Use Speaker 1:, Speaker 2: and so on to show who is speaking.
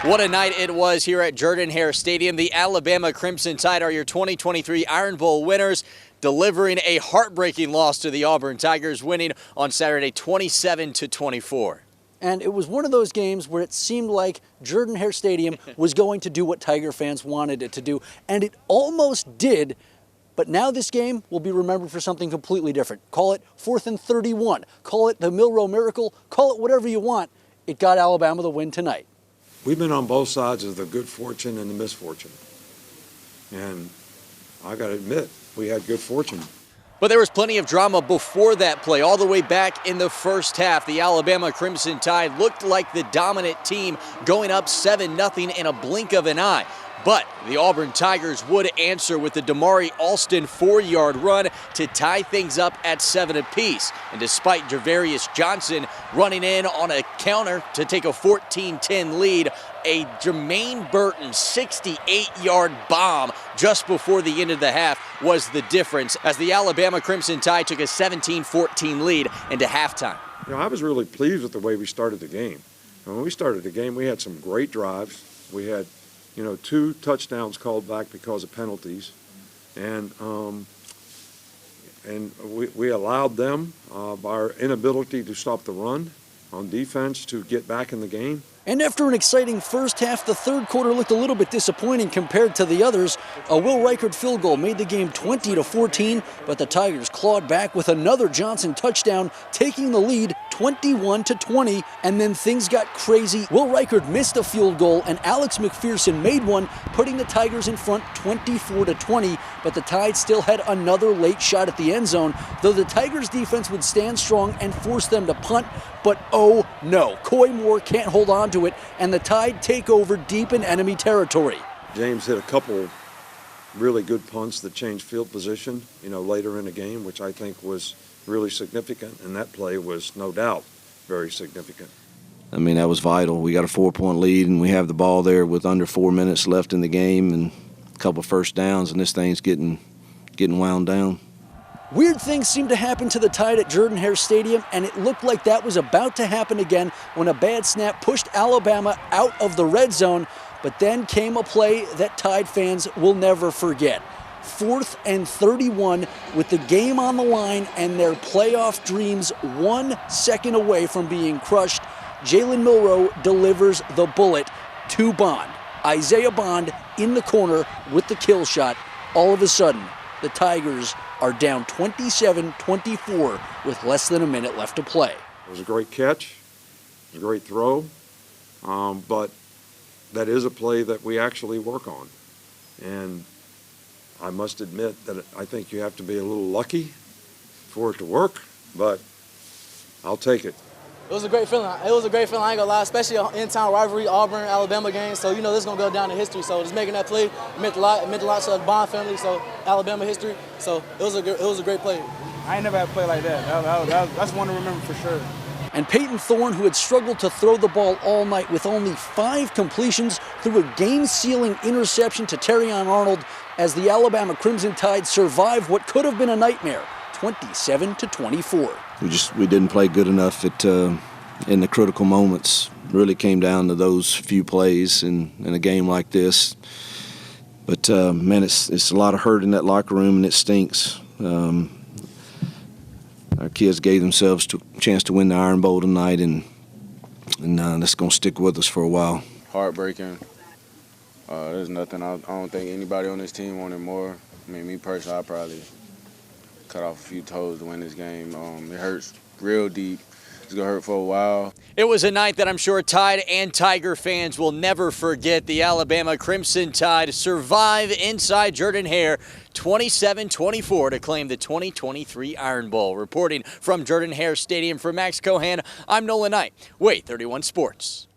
Speaker 1: What a night it was here at Jordan-Hare Stadium. The Alabama Crimson Tide are your 2023 Iron Bowl winners, delivering a heartbreaking loss to the Auburn Tigers, winning on Saturday 27-24.
Speaker 2: And it was one of those games where it seemed like Jordan-Hare Stadium was going to do what Tiger fans wanted it to do, and it almost did. But now this game will be remembered for something completely different. Call it 4th and 31. Call it the Milroe Miracle. Call it whatever you want. It got Alabama the win tonight.
Speaker 3: We've been on both sides of the good fortune and the misfortune. And I got to admit, we had good fortune.
Speaker 1: But there was plenty of drama before that play. All the way back in the first half, the Alabama Crimson Tide looked like the dominant team, going up 7-0 in a blink of an eye. But the Auburn Tigers would answer with the Damari Alston 4-yard run to tie things up at 7 apiece. And despite Javarius Johnson running in on a counter to take a 14-10 lead, a Jermaine Burton 68-yard bomb just before the end of the half was the difference as the Alabama Crimson Tide took a 17-14 lead into halftime.
Speaker 3: You know, I was really pleased with the way we started the game. And when we started the game, we had some great drives. We had 2 touchdowns called back because of penalties, and we allowed them, by our inability to stop the run on defense, to get back in the game.
Speaker 2: And after an exciting first half, the third quarter looked a little bit disappointing compared to the others. A Will Reichard field goal made the game 20-14, but the Tigers clawed back with another Johnson touchdown, taking the lead 21-20, and then things got crazy. Will Reichard missed a field goal, and Alex McPherson made one, putting the Tigers in front 24-20, but the Tide still had another late shot at the end zone, though the Tigers defense would stand strong and force them to punt, but oh no, Coy Moore can't hold on to it, and the Tide take over deep in enemy territory.
Speaker 3: James hit a couple really good punts that changed field position, later in the game, which I think was really significant, and that play was no doubt very significant.
Speaker 4: I mean, that was vital. We got a 4-point lead, and we have the ball there with under 4 minutes left in the game and a couple first downs, and this thing's getting wound down.
Speaker 2: Weird things seemed to happen to the Tide at Jordan-Hare Stadium, and it looked like that was about to happen again when a bad snap pushed Alabama out of the red zone. But then came a play that Tide fans will never forget. 4th and 31 with the game on the line and their playoff dreams 1 second away from being crushed. Jalen Milroe delivers the bullet to Bond. Isaiah Bond in the corner with the kill shot. All of a sudden, the Tigers are down 27-24 with less than a minute left to play.
Speaker 3: It was a great catch, it was a great throw, but that is a play that we actually work on. And I must admit that I think you have to be a little lucky for it to work, but I'll take it.
Speaker 5: It was a great feeling. I ain't gonna lie, especially in-town rivalry, Auburn, Alabama game. So this is gonna go down in history. So just making that play meant a lot. It meant a lot to the Bond family. So Alabama history. So it was a great play.
Speaker 6: I ain't never had a play like that. That's one to remember for sure.
Speaker 2: And Peyton Thorne, who had struggled to throw the ball all night with only 5 completions, threw a game-sealing interception to Terrion Arnold as the Alabama Crimson Tide survived what could have been a nightmare, 27-24.
Speaker 4: We didn't play good enough in the critical moments. Really came down to those few plays in a game like this. But man, it's a lot of hurt in that locker room, and it stinks. Our kids gave themselves a chance to win the Iron Bowl tonight, and that's going to stick with us for a while.
Speaker 7: Heartbreaking. There's nothing I don't think anybody on this team wanted more. I mean, me personally, I probably cut off a few toes to win this game. It hurts real deep. It's going to hurt for a while.
Speaker 1: It was a night that I'm sure Tide and Tiger fans will never forget. The Alabama Crimson Tide survive inside Jordan-Hare 27-24 to claim the 2023 Iron Bowl. Reporting from Jordan-Hare Stadium for Max Cohan, I'm Nolan Knight, WAIT 31 Sports.